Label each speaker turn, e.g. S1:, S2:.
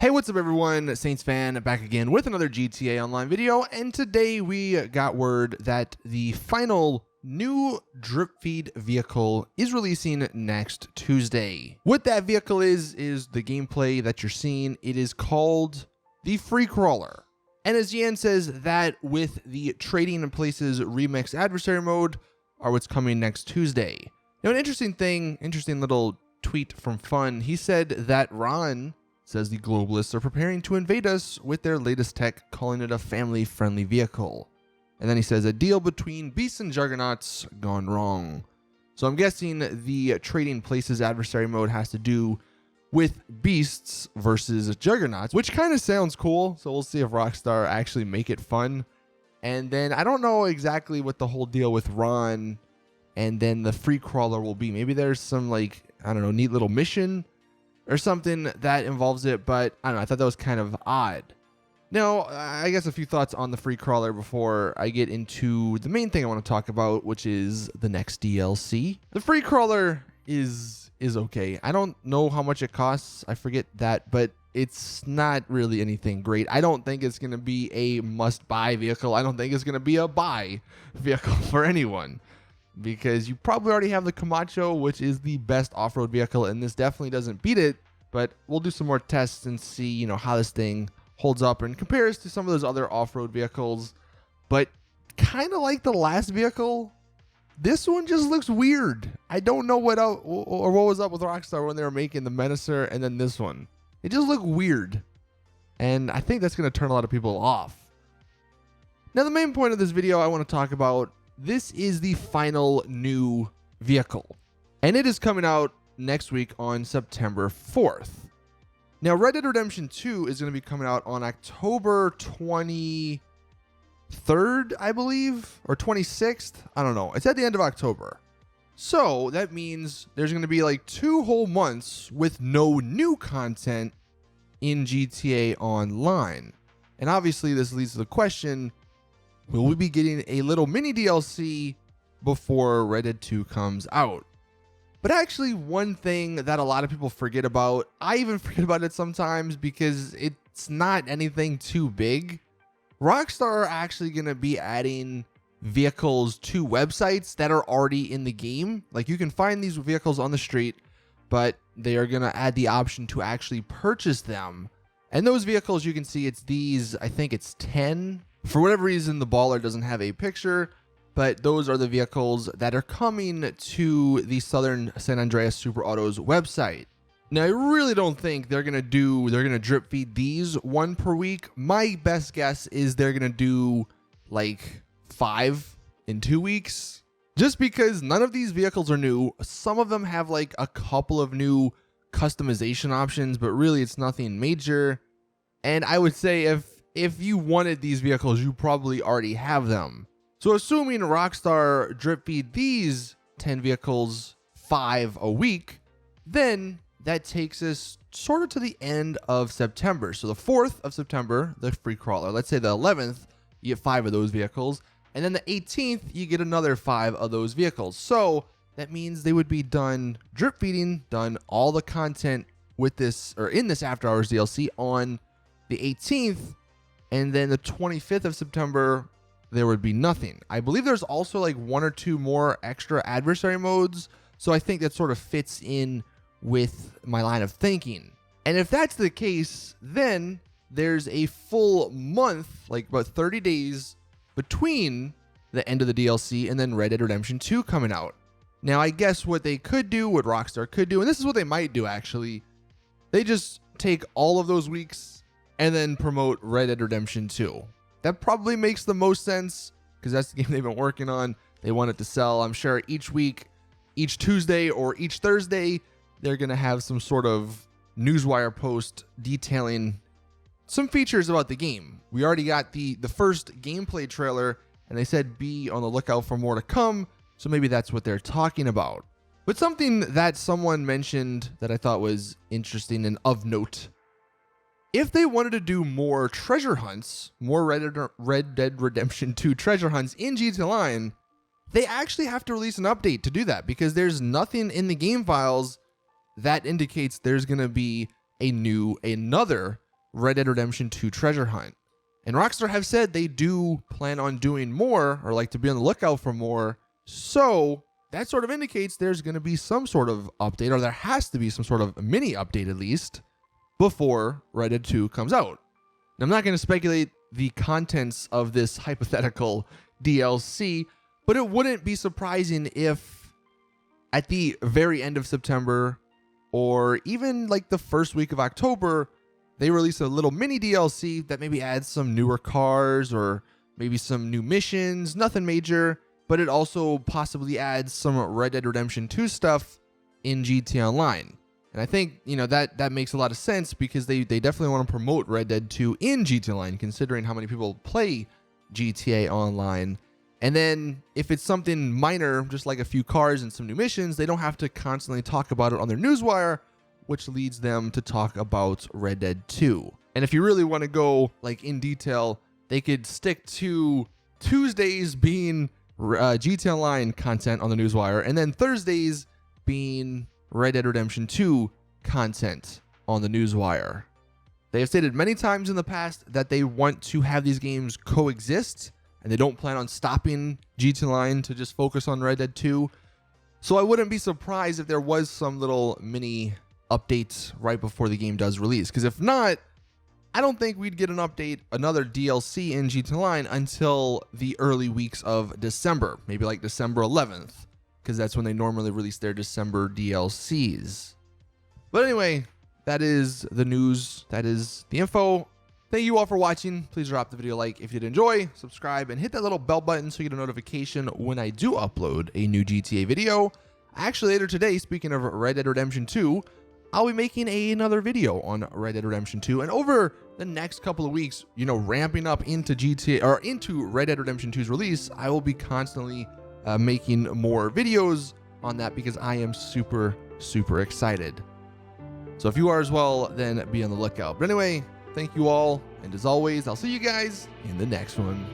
S1: Hey, what's up everyone? Saintsfan back again with another GTA Online video, and today we got word that the final new Dripfeed vehicle is releasing next Tuesday. What that vehicle is the gameplay that you're seeing. It is called the Free Crawler. And as Yan says, that with the Trading in Places Remix Adversary Mode are what's coming next Tuesday. Now, an interesting little tweet from Fun. He said that Ron says the globalists are preparing to invade us with their latest tech, calling it a family-friendly vehicle. And then he says a deal between beasts and juggernauts gone wrong. So I'm guessing the Trading Places Adversary Mode has to do with beasts versus juggernauts, which kind of sounds cool. So we'll see if Rockstar actually make it fun. And then I don't know exactly what the whole deal with Ron and then the Free Crawler will be. Maybe there's some, like, I don't know, neat little mission or something that involves it, but I don't know, I thought that was kind of odd. Now, I guess a few thoughts on the Free Crawler before I get into the main thing I want to talk about, which is the next DLC. The Free Crawler is okay. I don't know how much it costs, I forget that, but it's not really anything great. I don't think it's going to be a must-buy vehicle. I don't think it's going to be a buy vehicle for anyone, because you probably already have the Camacho, which is the best off-road vehicle, and this definitely doesn't beat it. But we'll do some more tests and see, you know, how this thing holds up and compares to some of those other off-road vehicles. But kind of like the last vehicle, this one just looks weird. I don't know what was up with Rockstar when they were making the Menacer and then this one. It just looked weird, and I think that's going to turn a lot of people off. Now, the main point of this video I want to talk about, this is the final new vehicle, and it is coming out next week on September 4th. Now, Red Dead Redemption 2 is going to be coming out on October 23rd, I believe, or 26th. I don't know. It's at the end of October. So that means there's going to be like 2 whole months with no new content in GTA Online. And obviously this leads to the question, will we be getting a little mini DLC before Red Dead 2 comes out? But actually, one thing that a lot of people forget about, I even forget about it sometimes because it's not anything too big. Rockstar are actually going to be adding vehicles to websites that are already in the game. Like, you can find these vehicles on the street, but they are going to add the option to actually purchase them. And those vehicles, you can see it's these, I think it's 10. For whatever reason, the baller doesn't have a picture, but those are the vehicles that are coming to the Southern San Andreas Super Autos website. Now, I really don't think they're going to drip feed these 1 per week. My best guess is they're going to do like 5 in 2 weeks, just because none of these vehicles are new. Some of them have like a couple of new customization options, but really it's nothing major. And I would say if you wanted these vehicles, you probably already have them. So assuming Rockstar drip feed these 10 vehicles 5 a week, then that takes us sort of to the end of September. So the 4th of September, the Free Crawler. Let's say the 11th, you get 5 of those vehicles. And then the 18th, you get another 5 of those vehicles. So that means they would be done drip feeding, done all the content with this, or in this After Hours DLC on the 18th. And then the 25th of September, there would be nothing. I believe there's also like 1 or 2 more extra adversary modes. So I think that sort of fits in with my line of thinking. And if that's the case, then there's a full month, like about 30 days between the end of the DLC and then Red Dead Redemption 2 coming out. Now, I guess what they could do, what Rockstar could do, and this is what they might do actually, they just take all of those weeks and then promote Red Dead Redemption 2. That probably makes the most sense because that's the game they've been working on. They want it to sell. I'm sure each week, each Tuesday or each Thursday, they're going to have some sort of newswire post detailing some features about the game. We already got the first gameplay trailer, and they said be on the lookout for more to come. So maybe that's what they're talking about. But something that someone mentioned that I thought was interesting and of note, if they wanted to do more treasure hunts, more Red Dead Redemption 2 treasure hunts in GTA Online, they actually have to release an update to do that, because there's nothing in the game files that indicates there's going to be another Red Dead Redemption 2 treasure hunt. And Rockstar have said they do plan on doing more, or like to be on the lookout for more. So that sort of indicates there's going to be some sort of update, or there has to be some sort of mini update at least, before Red Dead 2 comes out. Now, I'm not going to speculate the contents of this hypothetical DLC, but it wouldn't be surprising if at the very end of September, or even like the first week of October, they release a little mini DLC that maybe adds some newer cars or maybe some new missions, nothing major, but it also possibly adds some Red Dead Redemption 2 stuff in GTA Online. And I think, that makes a lot of sense because they definitely want to promote Red Dead 2 in GTA Online, considering how many people play GTA Online. And then if it's something minor, just like a few cars and some new missions, they don't have to constantly talk about it on their newswire, which leads them to talk about Red Dead 2. And if you really want to go like in detail, they could stick to Tuesdays being GTA Online content on the newswire, and then Thursdays being Red Dead Redemption 2 content on the newswire. They have stated many times in the past that they want to have these games coexist, and they don't plan on stopping GTA Online to just focus on Red Dead 2. So I wouldn't be surprised if there was some little mini updates right before the game does release. Because if not, I don't think we'd get an update, another DLC in GTA Online until the early weeks of December, maybe like December 11th, because that's when they normally release their December DLCs. But anyway, that is the news. That is the info. Thank you all for watching. Please drop the video a like if you did enjoy, subscribe, and hit that little bell button so you get a notification when I do upload a new GTA video. Actually, later today, speaking of Red Dead Redemption 2, I'll be making another video on Red Dead Redemption 2. And over the next couple of weeks, ramping up into GTA or into Red Dead Redemption 2's release, I will be constantly making more videos on that because I am super, super excited. So if you are as well, then be on the lookout. But anyway, thank you all. And as always, I'll see you guys in the next one.